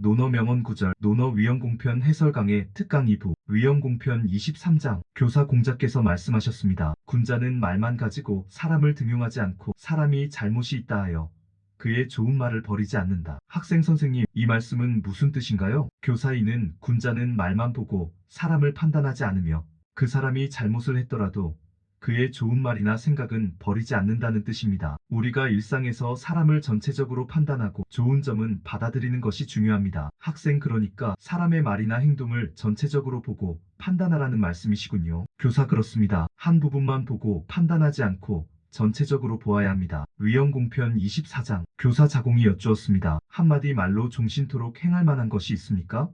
논어 명언 구절, 논어 위헌공편 해설 강의 특강 2부, 위헌공편 23장, 교사 공자께서 말씀하셨습니다. 군자는 말만 가지고 사람을 등용하지 않고 사람이 잘못이 있다 하여 그의 좋은 말을 버리지 않는다. 학생 선생님, 이 말씀은 무슨 뜻인가요? 교사이는 군자는 말만 보고 사람을 판단하지 않으며 그 사람이 잘못을 했더라도 그의 좋은 말이나 생각은 버리지 않는다는 뜻입니다. 우리가 일상에서 사람을 전체적으로 판단하고 좋은 점은 받아들이는 것이 중요합니다. 학생, 그러니까 사람의 말이나 행동을 전체적으로 보고 판단하라는 말씀이시군요. 교사, 그렇습니다. 한 부분만 보고 판단하지 않고 전체적으로 보아야 합니다. 위헌공편 24장, 교사 자공이 여쭈었습니다. 한마디 말로 종신토록 행할 만한 것이 있습니까?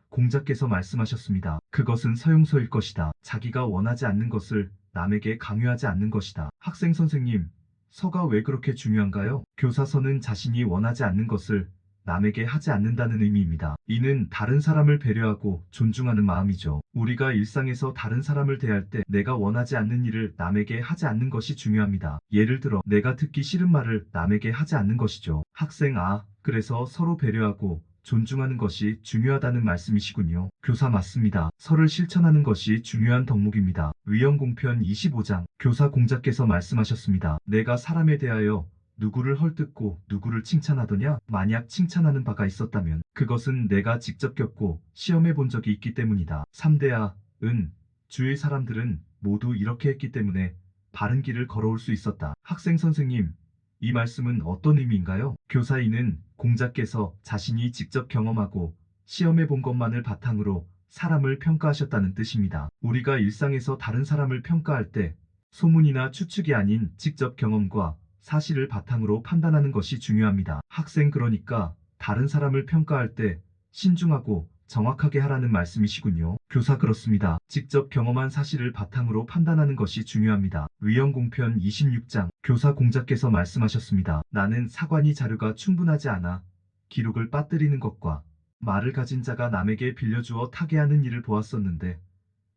공자께서 말씀하셨습니다. 그것은 서용서일 것이다. 자기가 원하지 않는 것을 남에게 강요하지 않는 것이다. 학생 선생님, 서가 왜 그렇게 중요한가요? 교사서는 자신이 원하지 않는 것을 남에게 하지 않는다는 의미입니다. 이는 다른 사람을 배려하고 존중하는 마음이죠. 우리가 일상에서 다른 사람을 대할 때 내가 원하지 않는 일을 남에게 하지 않는 것이 중요합니다. 예를 들어 내가 듣기 싫은 말을 남에게 하지 않는 것이죠. 학생, 그래서 서로 배려하고 존중하는 것이 중요하다는 말씀이시군요. 교사, 맞습니다. 서를 실천하는 것이 중요한 덕목입니다. 위헌공편 25장, 교사 공자께서 말씀하셨습니다. 내가 사람에 대하여 누구를 헐뜯고 누구를 칭찬하더냐? 만약 칭찬하는 바가 있었다면 그것은 내가 직접 겪고 시험해 본 적이 있기 때문이다. 3대야, 주의 사람들은 모두 이렇게 했기 때문에 바른 길을 걸어올 수 있었다. 학생 선생님, 이 말씀은 어떤 의미인가요? 교사이는 공자께서 자신이 직접 경험하고 시험해 본 것만을 바탕으로 사람을 평가하셨다는 뜻입니다. 우리가 일상에서 다른 사람을 평가할 때 소문이나 추측이 아닌 직접 경험과 사실을 바탕으로 판단하는 것이 중요합니다. 학생, 그러니까 다른 사람을 평가할 때 신중하고 정확하게 하라는 말씀이시군요. 교사, 그렇습니다. 직접 경험한 사실을 바탕으로 판단하는 것이 중요합니다. 위헌공편 26장, 교사 공자께서 말씀하셨습니다. 나는 사관이 자료가 충분하지 않아 기록을 빠뜨리는 것과 말을 가진 자가 남에게 빌려주어 타개하는 일을 보았었는데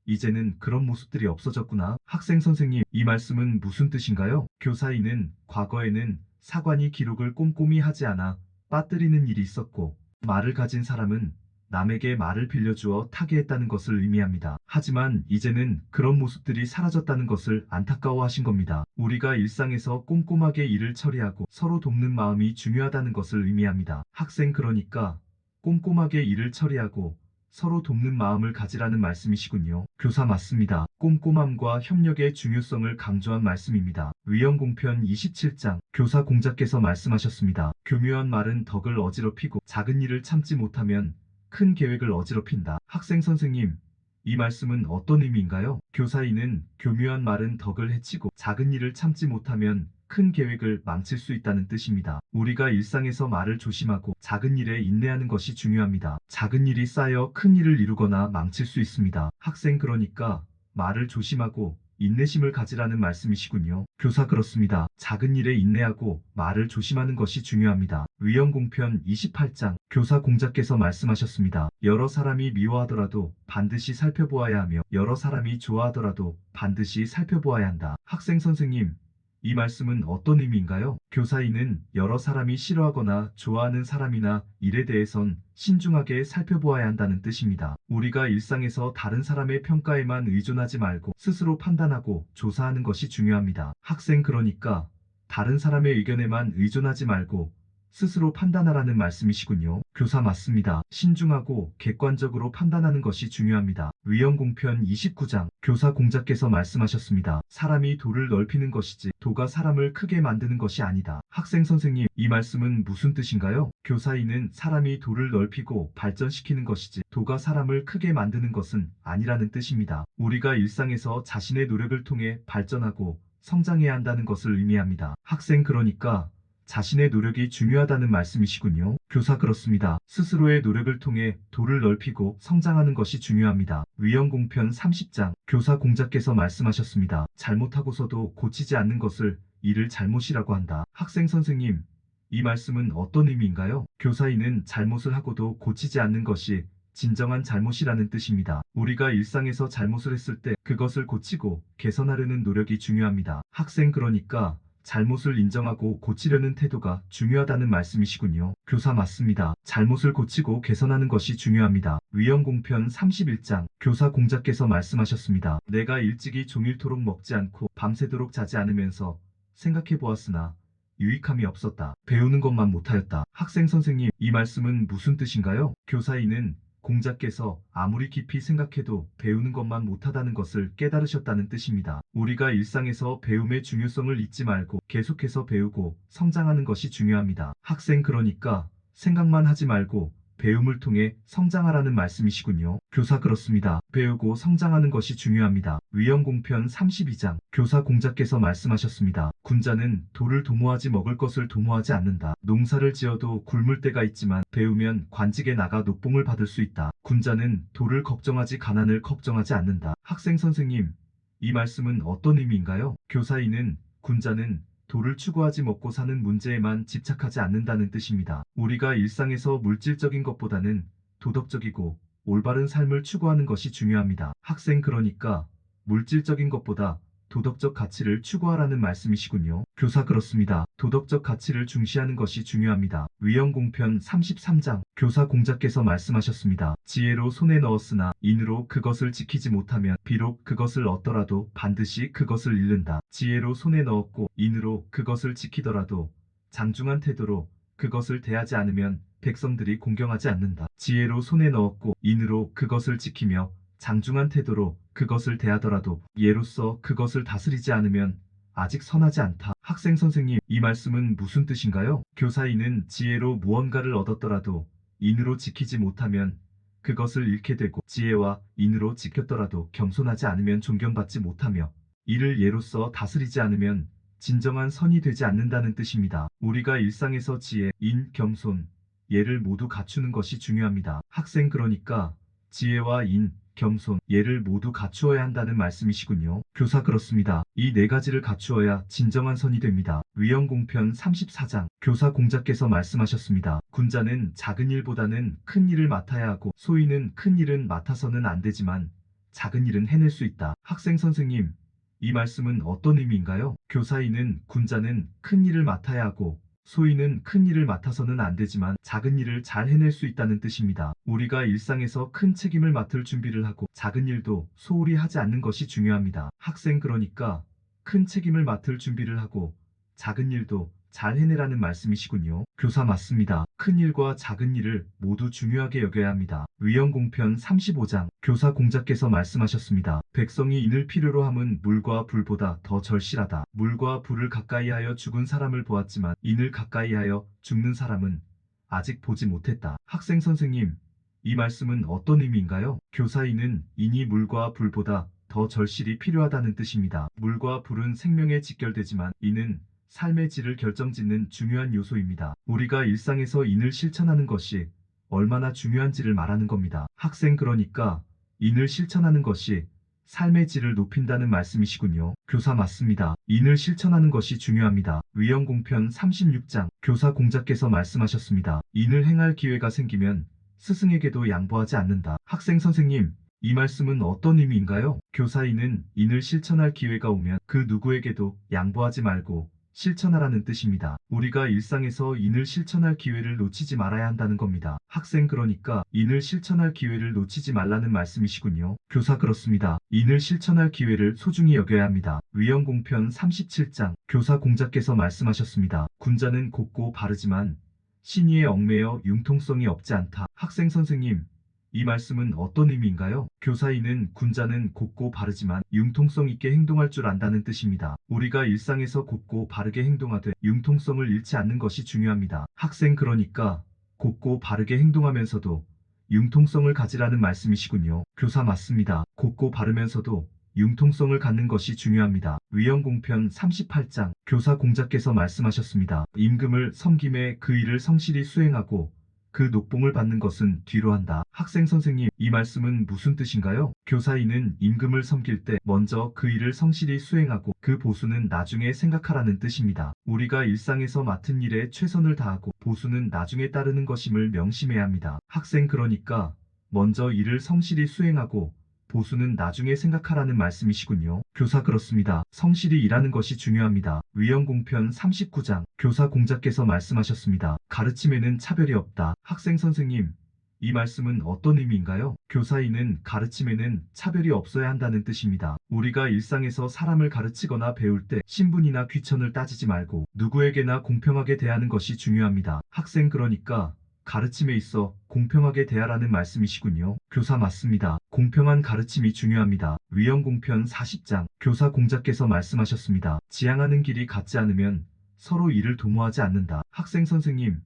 이제는 그런 모습들이 없어졌구나. 학생 선생님, 이 말씀은 무슨 뜻인가요? 교사이는 과거에는 사관이 기록을 꼼꼼히 하지 않아 빠뜨리는 일이 있었고 말을 가진 사람은 남에게 말을 빌려주어 타개했다는 것을 의미합니다. 하지만 이제는 그런 모습들이 사라졌다는 것을 안타까워하신 겁니다. 우리가 일상에서 꼼꼼하게 일을 처리하고 서로 돕는 마음이 중요하다는 것을 의미합니다. 학생, 그러니까 꼼꼼하게 일을 처리하고 서로 돕는 마음을 가지라는 말씀이시군요. 교사, 맞습니다. 꼼꼼함과 협력의 중요성을 강조한 말씀입니다. 위헌공편 27장, 교사 공자께서 말씀하셨습니다. 교묘한 말은 덕을 어지럽히고 작은 일을 참지 못하면 큰 계획을 어지럽힌다. 학생 선생님, 이 말씀은 어떤 의미인가요? 교사이는 교묘한 말은 덕을 해치고 작은 일을 참지 못하면 큰 계획을 망칠 수 있다는 뜻입니다. 우리가 일상에서 말을 조심하고 작은 일에 인내하는 것이 중요합니다. 작은 일이 쌓여 큰 일을 이루거나 망칠 수 있습니다. 학생, 그러니까 말을 조심하고 인내심을 가지라는 말씀이시군요. 교사, 그렇습니다. 작은 일에 인내하고 말을 조심하는 것이 중요합니다. 위헌공편 28장, 교사 공자께서 말씀하셨습니다. 여러 사람이 미워하더라도 반드시 살펴보아야 하며 여러 사람이 좋아하더라도 반드시 살펴보아야 한다. 학생 선생님, 이 말씀은 어떤 의미인가요? 교사이는 여러 사람이 싫어하거나 좋아하는 사람이나 일에 대해선 신중하게 살펴보아야 한다는 뜻입니다. 우리가 일상에서 다른 사람의 평가에만 의존하지 말고 스스로 판단하고 조사하는 것이 중요합니다. 학생, 그러니까 다른 사람의 의견에만 의존하지 말고 스스로 판단하라는 말씀이시군요. 교사, 맞습니다. 신중하고 객관적으로 판단하는 것이 중요합니다. 위헌공편 29장, 교사 공자께서 말씀하셨습니다. 사람이 도를 넓히는 것이지 도가 사람을 크게 만드는 것이 아니다. 학생 선생님, 이 말씀은 무슨 뜻인가요? 교사이는 사람이 도를 넓히고 발전시키는 것이지 도가 사람을 크게 만드는 것은 아니라는 뜻입니다. 우리가 일상에서 자신의 노력을 통해 발전하고 성장해야 한다는 것을 의미합니다. 학생, 그러니까 자신의 노력이 중요하다는 말씀이시군요. 교사, 그렇습니다. 스스로의 노력을 통해 도를 넓히고 성장하는 것이 중요합니다. 위헌공편 30장, 교사 공자께서 말씀하셨습니다. 잘못하고서도 고치지 않는 것을 이를 잘못이라고 한다. 학생 선생님, 이 말씀은 어떤 의미인가요? 교사이는 잘못을 하고도 고치지 않는 것이 진정한 잘못이라는 뜻입니다. 우리가 일상에서 잘못을 했을 때 그것을 고치고 개선하려는 노력이 중요합니다. 학생, 그러니까 잘못을 인정하고 고치려는 태도가 중요하다는 말씀이시군요. 교사 맞습니다. 잘못을 고치고 개선하는 것이 중요합니다. 위험공편 31장 교사 공자께서 말씀하셨습니다. 내가 일찍이 종일토록 먹지 않고 밤새도록 자지 않으면서 생각해 보았으나 유익함이 없었다. 배우는 것만 못하였다. 학생 선생님, 이 말씀은 무슨 뜻인가요? 교사이는 공자께서 아무리 깊이 생각해도 배우는 것만 못하다는 것을 깨달으셨다는 뜻입니다. 우리가 일상에서 배움의 중요성을 잊지 말고 계속해서 배우고 성장하는 것이 중요합니다. 학생 그러니까 생각만 하지 말고 배움을 통해 성장하라는 말씀이시군요. 교사 그렇습니다. 배우고 성장하는 것이 중요합니다. 위험공편 32장 교사 공자께서 말씀하셨습니다. 군자는 돌을 도모하지 먹을 것을 도모하지 않는다. 농사를 지어도 굶을 때가 있지만 배우면 관직에 나가 높봉을 받을 수 있다. 군자는 돌을 걱정하지 가난을 걱정하지 않는다. 학생 선생님, 이 말씀은 어떤 의미인가요? 교사이는 군자는 돌을 추구하지 먹고 사는 문제에만 집착하지 않는다는 뜻입니다. 우리가 일상에서 물질적인 것보다는 도덕적이고 올바른 삶을 추구하는 것이 중요합니다. 학생 그러니까 물질적인 것보다 도덕적 가치를 추구하라는 말씀이시군요. 교사 그렇습니다. 도덕적 가치를 중시하는 것이 중요합니다. 위험공편 33장 교사 공자께서 말씀하셨습니다. 지혜로 손에 넣었으나 인으로 그것을 지키지 못하면 비록 그것을 얻더라도 반드시 그것을 잃는다. 지혜로 손에 넣었고 인으로 그것을 지키더라도 장중한 태도로 그것을 대하지 않으면 백성들이 공경하지 않는다. 지혜로 손에 넣었고 인으로 그것을 지키며 장중한 태도로 그것을 대하더라도 예로서 그것을 다스리지 않으면 아직 선하지 않다. 학생 선생님, 이 말씀은 무슨 뜻인가요? 교사이는 지혜로 무언가를 얻었더라도 인으로 지키지 못하면 그것을 잃게 되고 지혜와 인으로 지켰더라도 겸손하지 않으면 존경받지 못하며 이를 예로서 다스리지 않으면 진정한 선이 되지 않는다는 뜻입니다. 우리가 일상에서 지혜, 인, 겸손, 예를 모두 갖추는 것이 중요합니다. 학생 그러니까 지혜와 인, 겸손, 예를 모두 갖추어야 한다는 말씀이시군요. 교사 그렇습니다. 이 네 가지를 갖추어야 진정한 선이 됩니다. 위험공편 34장 교사 공자께서 말씀하셨습니다. 군자는 작은 일보다는 큰 일을 맡아야 하고 소인은 큰 일은 맡아서는 안 되지만 작은 일은 해낼 수 있다. 학생 선생님, 이 말씀은 어떤 의미인가요? 교사이는 군자는 큰 일을 맡아야 하고 소인은 큰 일을 맡아서는 안 되지만 작은 일을 잘 해낼 수 있다는 뜻입니다. 우리가 일상에서 큰 책임을 맡을 준비를 하고 작은 일도 소홀히 하지 않는 것이 중요합니다. 학생 그러니까 큰 책임을 맡을 준비를 하고 작은 일도 잘 해내라는 말씀이시군요. 교사 맞습니다. 큰 일과 작은 일을 모두 중요하게 여겨야 합니다. 위험공편 35장 교사 공자께서 말씀하셨습니다. 백성이 인을 필요로 함은 물과 불보다 더 절실하다. 물과 불을 가까이하여 죽은 사람을 보았지만 인을 가까이하여 죽는 사람은 아직 보지 못했다. 학생 선생님, 이 말씀은 어떤 의미인가요? 교사인은 인이 물과 불보다 더 절실히 필요하다는 뜻입니다. 물과 불은 생명에 직결되지만 인은 삶의 질을 결정짓는 중요한 요소입니다. 우리가 일상에서 인을 실천하는 것이 얼마나 중요한지를 말하는 겁니다. 학생 그러니까 인을 실천하는 것이 삶의 질을 높인다는 말씀이시군요. 교사 맞습니다. 인을 실천하는 것이 중요합니다. 위험공편 36장 교사 공자께서 말씀하셨습니다. 인을 행할 기회가 생기면 스승에게도 양보하지 않는다. 학생 선생님, 이 말씀은 어떤 의미인가요? 교사인은 인을 실천할 기회가 오면 그 누구에게도 양보하지 말고 실천하라는 뜻입니다. 우리가 일상에서 인을 실천할 기회를 놓치지 말아야 한다는 겁니다. 학생 그러니까 인을 실천할 기회를 놓치지 말라는 말씀이시군요. 교사 그렇습니다. 인을 실천할 기회를 소중히 여겨야 합니다. 위험공편 37장 교사 공자께서 말씀하셨습니다. 군자는 곱고 바르지만 신의에 얽매여 융통성이 없지 않다. 학생 선생님, 이 말씀은 어떤 의미인가요? 교사인은 군자는 곱고 바르지만 융통성 있게 행동할 줄 안다는 뜻입니다. 우리가 일상에서 곱고 바르게 행동하되 융통성을 잃지 않는 것이 중요합니다. 학생 그러니까 곱고 바르게 행동하면서도 융통성을 가지라는 말씀이시군요. 교사 맞습니다. 곱고 바르면서도 융통성을 갖는 것이 중요합니다. 위험공편 38장 교사 공자께서 말씀하셨습니다. 임금을 섬김에 그 일을 성실히 수행하고 그 녹봉을 받는 것은 뒤로 한다. 학생 선생님, 이 말씀은 무슨 뜻인가요? 교사인은 임금을 섬길 때 먼저 그 일을 성실히 수행하고 그 보수는 나중에 생각하라는 뜻입니다. 우리가 일상에서 맡은 일에 최선을 다하고 보수는 나중에 따르는 것임을 명심해야 합니다. 학생 그러니까 먼저 일을 성실히 수행하고 보수는 나중에 생각하라는 말씀이시군요. 교사 그렇습니다. 성실히 일하는 것이 중요합니다. 위헌공편 39장 교사 공자께서 말씀하셨습니다. 가르침에는 차별이 없다. 학생 선생님, 이 말씀은 어떤 의미인가요? 교사인은 가르침에는 차별이 없어야 한다는 뜻입니다. 우리가 일상에서 사람을 가르치거나 배울 때 신분이나 귀천을 따지지 말고 누구에게나 공평하게 대하는 것이 중요합니다. 학생 그러니까 가르침에 있어 공평하게 대하라는 말씀이시군요. 교사 맞습니다. 공평한 가르침이 중요합니다. 위헌공편 40장 교사 공자께서 말씀하셨습니다. 지향하는 길이 같지 않으면 서로 이를 도모하지 않는다. 학생 선생님,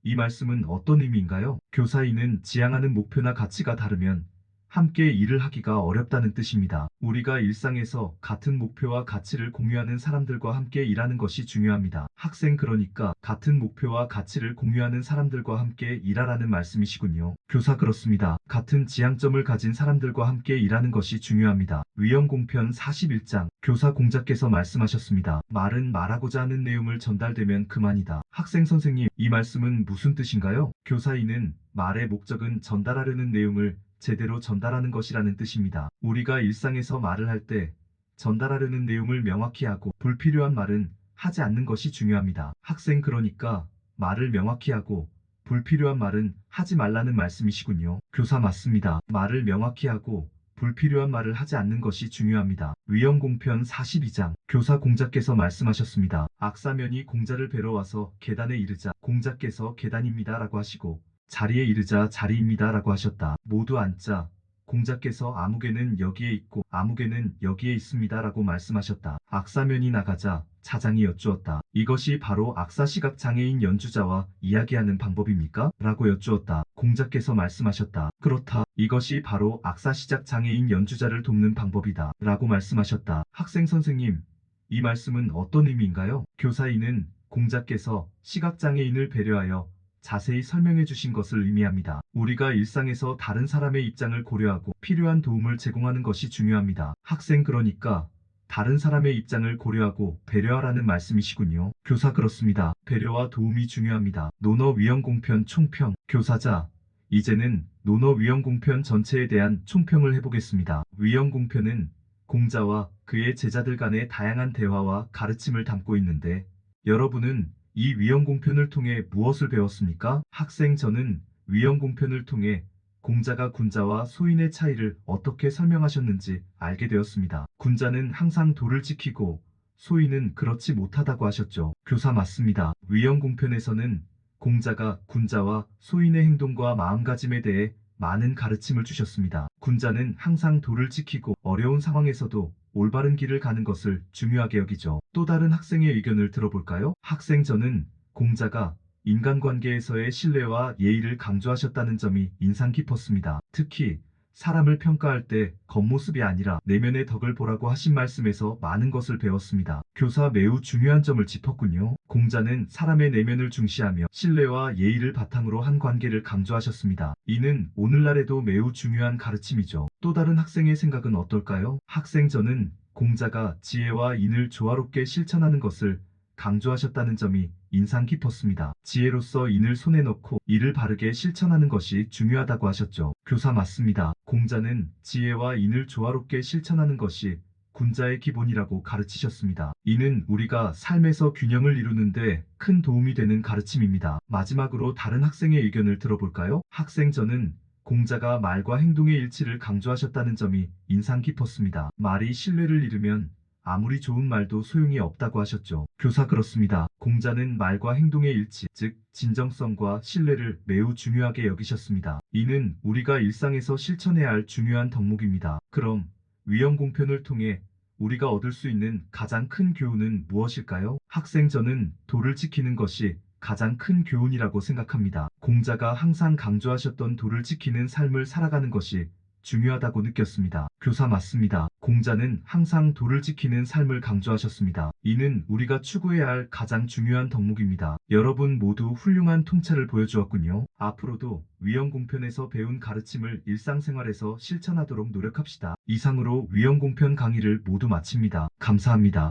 이 말씀은 어떤 의미인가요? 교사인은 지향하는 목표나 가치가 다르면 함께 일을 하기가 어렵다는 뜻입니다. 우리가 일상에서 같은 목표와 가치를 공유하는 사람들과 함께 일하는 것이 중요합니다. 학생 그러니까 같은 목표와 가치를 공유하는 사람들과 함께 일하라는 말씀이시군요. 교사 그렇습니다. 같은 지향점을 가진 사람들과 함께 일하는 것이 중요합니다. 위헌공편 41장 교사 공자께서 말씀하셨습니다. 말은 말하고자 하는 내용을 전달되면 그만이다. 학생 선생님, 이 말씀은 무슨 뜻인가요? 교사인은 말의 목적은 전달하려는 내용을 제대로 전달하는 것이라는 뜻입니다. 우리가 일상에서 말을 할 때 전달하려는 내용을 명확히 하고 불필요한 말은 하지 않는 것이 중요합니다. 학생 그러니까 말을 명확히 하고 불필요한 말은 하지 말라는 말씀이시군요. 교사 맞습니다. 말을 명확히 하고 불필요한 말을 하지 않는 것이 중요합니다. 위헌공편 42장 교사 공자께서 말씀하셨습니다. 악사면이 공자를 뵈러 와서 계단에 이르자 공자께서 계단입니다 라고 하시고 자리에 이르자 자리입니다 라고 하셨다. 모두 앉자. 공자께서 아무개는 여기에 있고 아무개는 여기에 있습니다 라고 말씀하셨다. 악사면이 나가자 차장이 여쭈었다. 이것이 바로 악사시각 장애인 연주자와 이야기하는 방법입니까? 라고 여쭈었다. 공자께서 말씀하셨다. 그렇다. 이것이 바로 악사시작 장애인 연주자를 돕는 방법이다. 라고 말씀하셨다. 학생 선생님, 이 말씀은 어떤 의미인가요? 교사인은 공자께서 시각장애인을 배려하여 자세히 설명해 주신 것을 의미합니다. 우리가 일상에서 다른 사람의 입장을 고려하고 필요한 도움을 제공하는 것이 중요합니다. 학생 그러니까 다른 사람의 입장을 고려하고 배려하라는 말씀이시군요. 교사 그렇습니다. 배려와 도움이 중요합니다. 논어위헌공편 총평 교사자 이제는 논어위헌공편 전체에 대한 총평을 해보겠습니다. 위헌공편은 공자와 그의 제자들 간의 다양한 대화와 가르침을 담고 있는데 여러분은 이 위헌공편을 통해 무엇을 배웠습니까? 학생 저는 위헌공편을 통해 공자가 군자와 소인의 차이를 어떻게 설명하셨는지 알게 되었습니다. 군자는 항상 도를 지키고 소인은 그렇지 못하다고 하셨죠. 교사 맞습니다. 위헌공편에서는 공자가 군자와 소인의 행동과 마음가짐에 대해 많은 가르침을 주셨습니다. 군자는 항상 도를 지키고 어려운 상황에서도 올바른 길을 가는 것을 중요하게 여기죠. 또 다른 학생의 의견을 들어볼까요? 학생 저는 공자가 인간관계에서의 신뢰와 예의를 강조하셨다는 점이 인상 깊었습니다. 특히 사람을 평가할 때 겉모습이 아니라 내면의 덕을 보라고 하신 말씀에서 많은 것을 배웠습니다. 교사 매우 중요한 점을 짚었군요. 공자는 사람의 내면을 중시하며 신뢰와 예의를 바탕으로 한 관계를 강조하셨습니다. 이는 오늘날에도 매우 중요한 가르침이죠. 또 다른 학생의 생각은 어떨까요? 학생 저는 공자가 지혜와 인을 조화롭게 실천하는 것을 강조하셨다는 점이 인상 깊었습니다. 지혜로서 인을 손에 넣고 이를 바르게 실천하는 것이 중요하다고 하셨죠. 교사 맞습니다. 공자는 지혜와 인을 조화롭게 실천하는 것이 군자의 기본이라고 가르치셨습니다. 이는 우리가 삶에서 균형을 이루는데 큰 도움이 되는 가르침입니다. 마지막으로 다른 학생의 의견을 들어볼까요? 학생 저는 공자가 말과 행동의 일치를 강조하셨다는 점이 인상 깊었습니다. 말이 신뢰를 잃으면 아무리 좋은 말도 소용이 없다고 하셨죠. 교사 그렇습니다. 공자는 말과 행동의 일치, 즉 진정성과 신뢰를 매우 중요하게 여기셨습니다. 이는 우리가 일상에서 실천해야 할 중요한 덕목입니다. 그럼 위헌공편을 통해 우리가 얻을 수 있는 가장 큰 교훈은 무엇일까요? 학생 저는 도를 지키는 것이 가장 큰 교훈이라고 생각합니다. 공자가 항상 강조하셨던 도를 지키는 삶을 살아가는 것이 중요하다고 느꼈습니다. 교사 맞습니다. 공자는 항상 도를 지키는 삶을 강조하셨습니다. 이는 우리가 추구해야 할 가장 중요한 덕목입니다. 여러분 모두 훌륭한 통찰을 보여주었군요. 앞으로도 위헌공편에서 배운 가르침을 일상생활에서 실천하도록 노력합시다. 이상으로 위헌공편 강의를 모두 마칩니다. 감사합니다.